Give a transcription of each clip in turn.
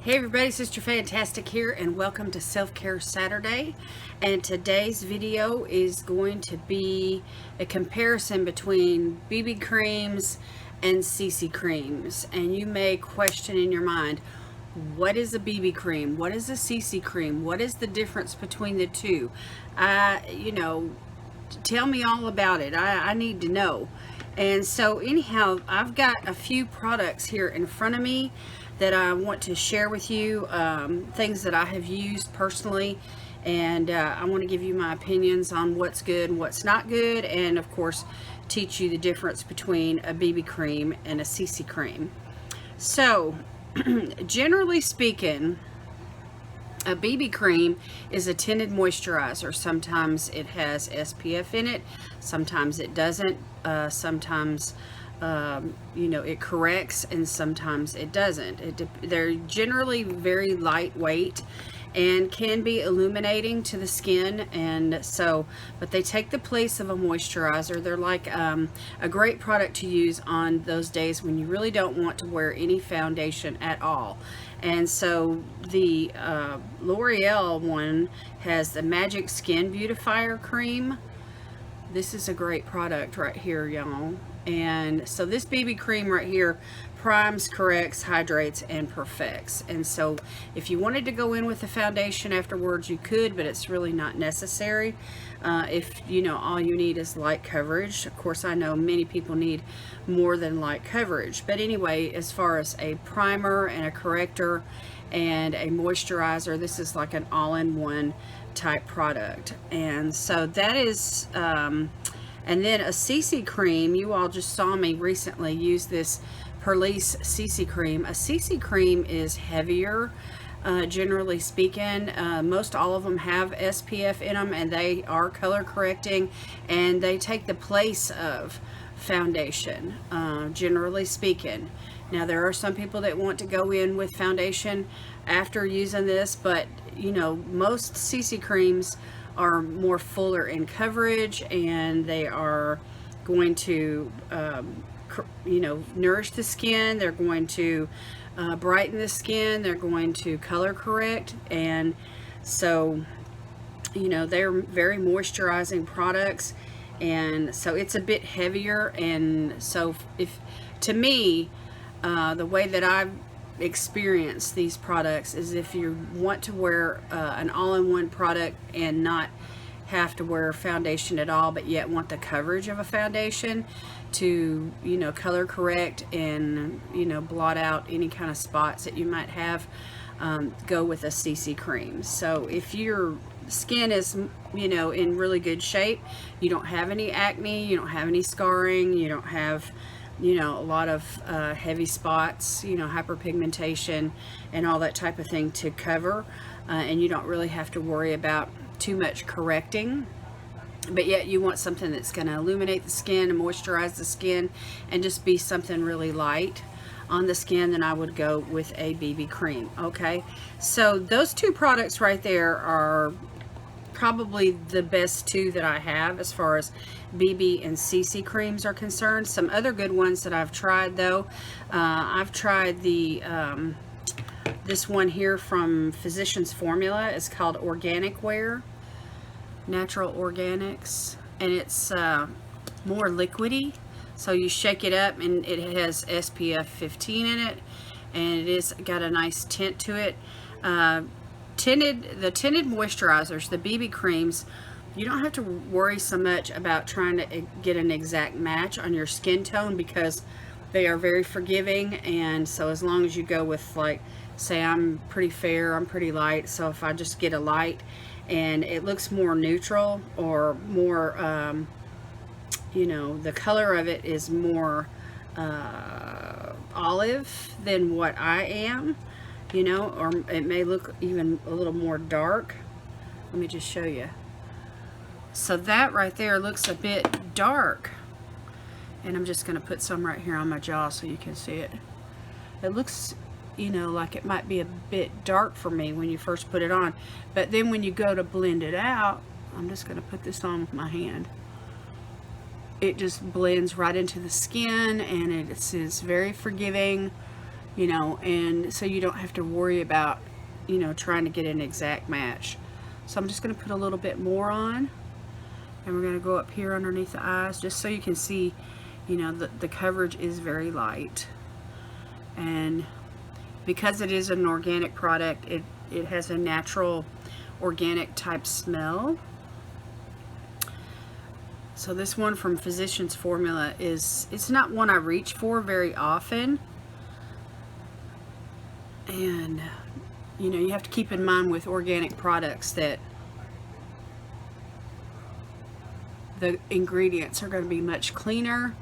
Hey everybody, Sister Fantastic here, and welcome to Self-Care Saturday. And today's video is going to be a comparison between BB creams and CC creams. And you may question in your mind, what is a BB cream? What is a CC cream? What is the difference between the two? Tell me all about it. I need to know. And so anyhow, I've got a few products here in front of me that I want to share with you, things that I have used personally, and I want to give you my opinions on what's good and what's not good, and of course teach you the difference between a BB cream and a CC cream. So generally speaking, a BB cream is a tinted moisturizer. Sometimes it has SPF in it, sometimes it doesn't, sometimes it corrects, and sometimes it doesn't. They're generally very lightweight and can be illuminating to the skin, and so, but they take the place of a moisturizer. They're like a great product to use on those days when you really don't want to wear any foundation at all. And so the L'Oreal one has the Magic Skin Beautifier Cream. This is a great product right here, y'all. And so this BB cream right here primes, corrects, hydrates, and perfects. And so if you wanted to go in with the foundation afterwards, you could, but it's really not necessary. If all you need is light coverage. Of course, I know many people need more than light coverage, but anyway, as far as a primer and a corrector and a moisturizer, this is like an all-in-one type product. And so that is and then a CC cream, you all just saw me recently use this Purlisse CC Cream. A CC cream is heavier, generally speaking. Most all of them have SPF in them, and they are color correcting, and they take the place of foundation, generally speaking. Now there are some people that want to go in with foundation after using this, but most CC creams are more fuller in coverage, and they are going to nourish the skin. They're going to brighten the skin. They're going to color correct, and so they're very moisturizing products, and so it's a bit heavier. And so to me, the way that I've experience these products is if you want to wear an all-in-one product and not have to wear foundation at all, but yet want the coverage of a foundation to color correct and blot out any kind of spots that you might have, go with a CC cream. So if your skin is in really good shape, you don't have any acne, you don't have any scarring, you don't have a lot of heavy spots, hyperpigmentation and all that type of thing to cover, and you don't really have to worry about too much correcting, but yet you want something that's going to illuminate the skin and moisturize the skin and just be something really light on the skin, then I would go with a BB cream. Okay, so those two products right there are probably the best two that I have as far as BB and CC creams are concerned. Some other good ones that I've tried though, I've tried the this one here from Physicians Formula. It's called Organic Wear, Natural Organics, and it's more liquidy, so you shake it up, and it has SPF 15 in it, and it is got a nice tint to it. The tinted moisturizers, the BB creams, you don't have to worry so much about trying to get an exact match on your skin tone because they are very forgiving. And so as long as you go with, like, say I'm pretty fair, I'm pretty light, so if I just get a light and it looks more neutral or more the color of it is more olive than what I am, or it may look even a little more dark. Let me just show you. So that right there looks a bit dark, and I'm just going to put some right here on my jaw so you can see it. It looks like it might be a bit dark for me when you first put it on, but then when you go to blend it out, I'm just going to put this on with my hand. It just blends right into the skin, and it is very forgiving. you know, and so you don't have to worry about, you know, trying to get an exact match. So I'm just going to put a little bit more on, and we're going to go up here underneath the eyes just so you can see, you know, the coverage is very light. And because it is an organic product, it has a natural organic type smell. So this one from Physicians Formula it's not one I reach for very often. And you know, you have to keep in mind with organic products that the ingredients are going to be much cleaner,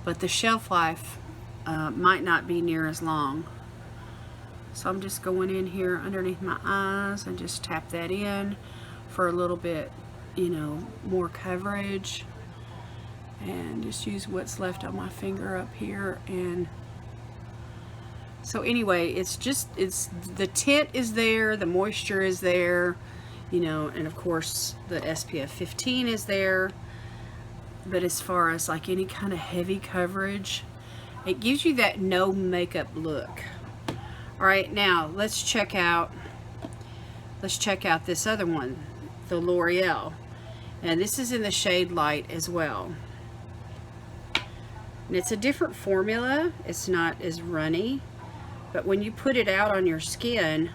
but the shelf life might not be near as long. So I'm just going in here underneath my eyes and just tap that in for a little bit, you know, more coverage, and just use what's left on my finger up here. And so anyway, it's the tint is there, the moisture is there, you know, and of course the SPF 15 is there. But as far as like any kind of heavy coverage, it gives you that no makeup look. All right, now let's check out this other one, the L'Oreal, and this is in the shade Light as well. And it's a different formula. It's not as runny, but when you put it out on your skin,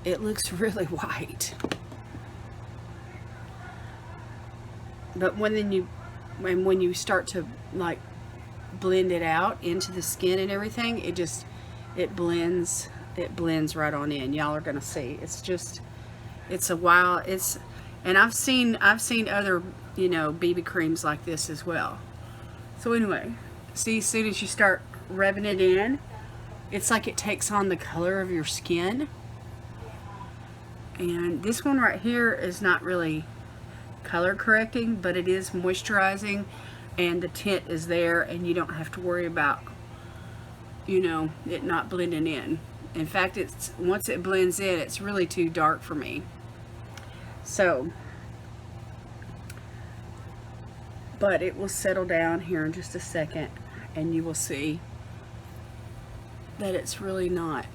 it looks really white. But when you start to like blend it out into the skin and everything, it blends right on in. Y'all are gonna see. It's a while. And I've seen other, you know, BB creams like this as well. So anyway, see, as soon as you start rubbing it in, it's like it takes on the color of your skin. And this one right here is not really color correcting, but it is moisturizing, and the tint is there, and you don't have to worry about, you know, it not blending in. In fact, once it blends in, it's really too dark for me. So, but it will settle down here in just a second, and you will see that it's really not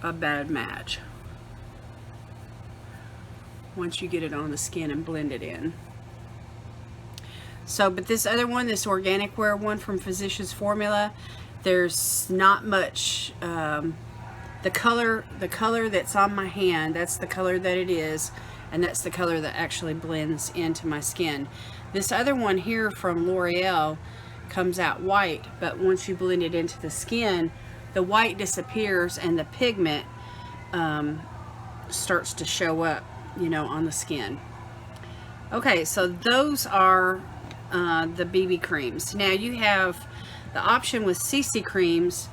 a bad match once you get it on the skin and blend it in. So, but this other one, this organic wear one from Physicians Formula, there's not much, the color that's on my hand, that's the color that it is, and that's the color that actually blends into my skin. This other one here from L'Oreal comes out white, but once you blend it into the skin, the white disappears and the pigment starts to show up, you know, on the skin. Okay, so those are the BB creams. Now you have the option with CC creams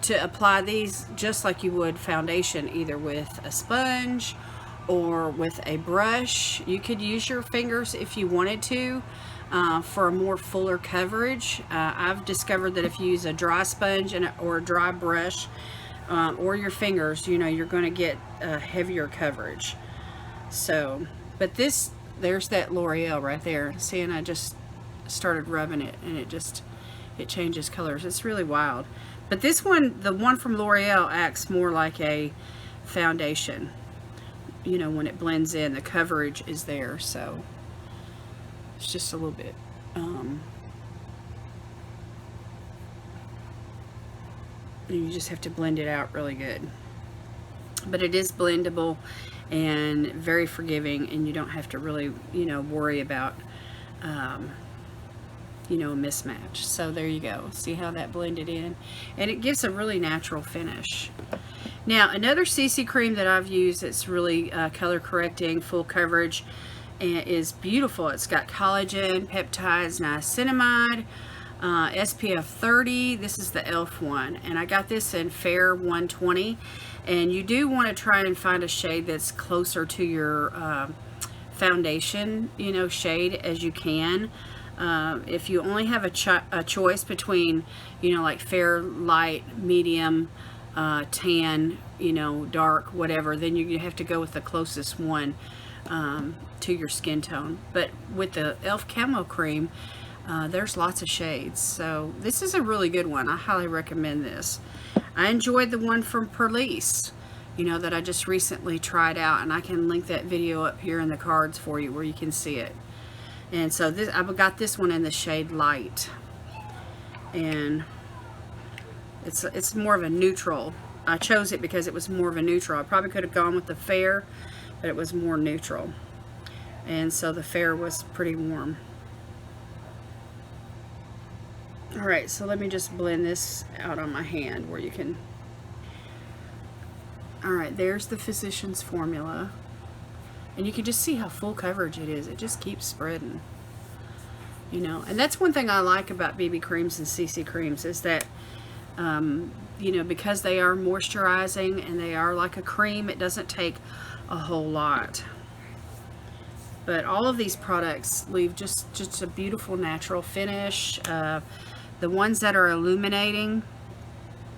to apply these just like you would foundation, either with a sponge or with a brush. You could use your fingers if you wanted to for a more fuller coverage. I've discovered that if you use a dry sponge or a dry brush or your fingers, you know, you're going to get heavier coverage. So, but there's that L'Oreal right there. See, and I just started rubbing it, and it changes colors. It's really wild. But this one, the one from L'Oreal, acts more like a foundation. You know, when it blends in, the coverage is there, so it's just a little bit you just have to blend it out really good. But it is blendable and very forgiving, and you don't have to really, you know, worry about you know, a mismatch. So there you go. See how that blended in, and it gives a really natural finish. Now another CC cream that I've used that's really color correcting, full coverage, and is beautiful. It's got collagen, peptides, niacinamide, SPF 30. This is the e.l.f. one, and I got this in Fair 120. And you do want to try and find a shade that's closer to your foundation, you know, shade as you can. If you only have a choice between, you know, like fair, light, medium, tan, you know, dark, whatever, then you have to go with the closest one to your skin tone. But with the e.l.f. Camo Cream, There's lots of shades, so this is a really good one. I highly recommend this. I enjoyed the one from Purlisse, you know, that I just recently tried out, and I can link that video up here in the cards for you where you can see it. And so this, I've got this one in the shade Light, and it's more of a neutral. I chose it because it was more of a neutral. I probably could have gone with the Fair, but it was more neutral, and so the Fair was pretty warm. Alright, so let me just blend this out on my hand where you can... Alright, there's the Physicians Formula. And you can just see how full coverage it is. It just keeps spreading. You know, and that's one thing I like about BB creams and CC creams is that, you know, because they are moisturizing and they are like a cream, it doesn't take a whole lot. But all of these products leave just a beautiful natural finish. The ones that are illuminating,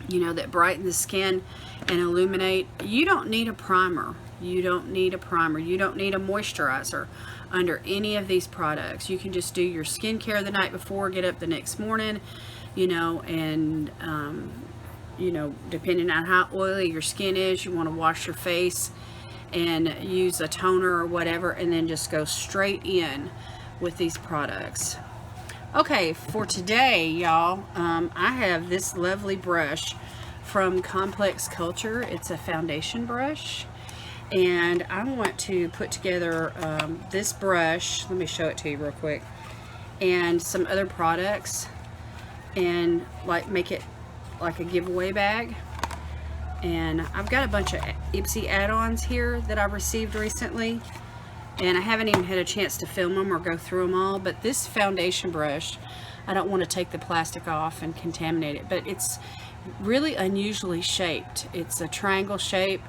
you know, that brighten the skin and illuminate, you don't need a primer. You don't need a primer. You don't need a moisturizer under any of these products. You can just do your skincare the night before, get up the next morning, you know, and, you know, depending on how oily your skin is, you want to wash your face and use a toner or whatever, and then just go straight in with these products. Okay, for today, y'all, I have this lovely brush from Complex Culture. It's a foundation brush, and I want to put together this brush. Let me show it to you real quick, and some other products, and like make it like a giveaway bag. And I've got a bunch of Ipsy add-ons here that I received recently, and I haven't even had a chance to film them or go through them all. But this foundation brush, I don't want to take the plastic off and contaminate it, but it's really unusually shaped. It's a triangle shape.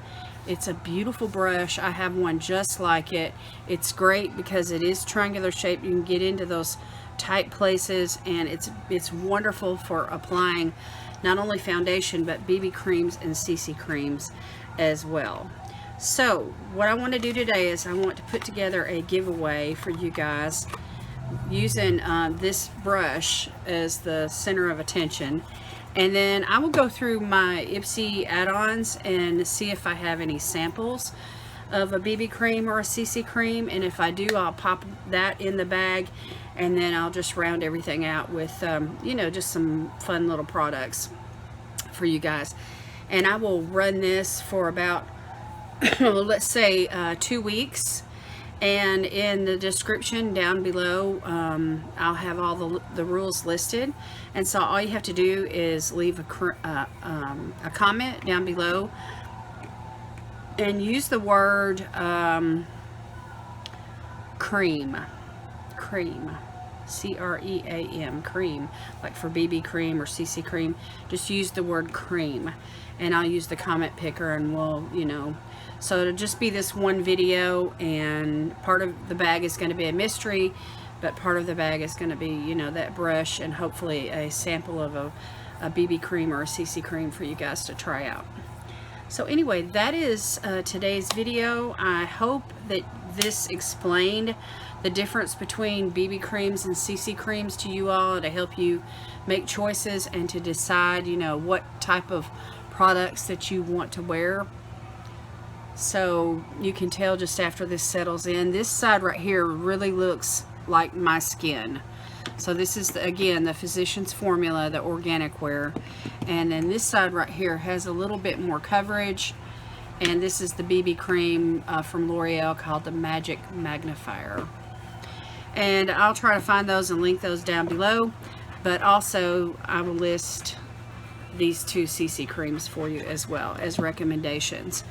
It's a beautiful brush. I have one just like it. It's great because it is triangular shaped. You can get into those tight places, and it's wonderful for applying not only foundation but BB creams and CC creams as well. So what I want to do today is I want to put together a giveaway for you guys using this brush as the center of attention, and then I will go through my Ipsy add-ons and see if I have any samples of a BB cream or a CC cream, and if I do, I'll pop that in the bag, and then I'll just round everything out with you know, just some fun little products for you guys. And I will run this for about let's say 2 weeks, and in the description down below I'll have all the rules listed, and so all you have to do is leave a comment down below and use the word cream, C-R-E-A-M, cream, like for BB cream or CC cream. Just use the word cream, and I'll use the comment picker, and we'll, you know, so it'll just be this one video, and part of the bag is going to be a mystery, but part of the bag is going to be, you know, that brush and hopefully a sample of a BB cream or a CC cream for you guys to try out. So anyway, that is today's video. I hope that this explained the difference between BB creams and CC creams to you all, to help you make choices and to decide, you know, what type of products that you want to wear. So you can tell just after this settles in, this side right here really looks like my skin. So this is again the Physicians Formula, the organic wear, and then this side right here has a little bit more coverage, and this is the BB cream from L'Oreal called the Magic Magnifier. And I'll try to find those and link those down below, but also I will list these two CC creams for you as well as recommendations.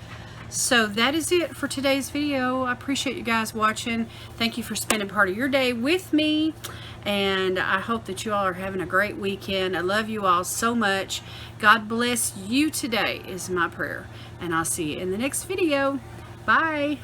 So that is it for today's video. I appreciate you guys watching. Thank you for spending part of your day with me, and I hope that you all are having a great weekend. I love you all so much. God bless you today is my prayer, and I'll see you in the next video. Bye.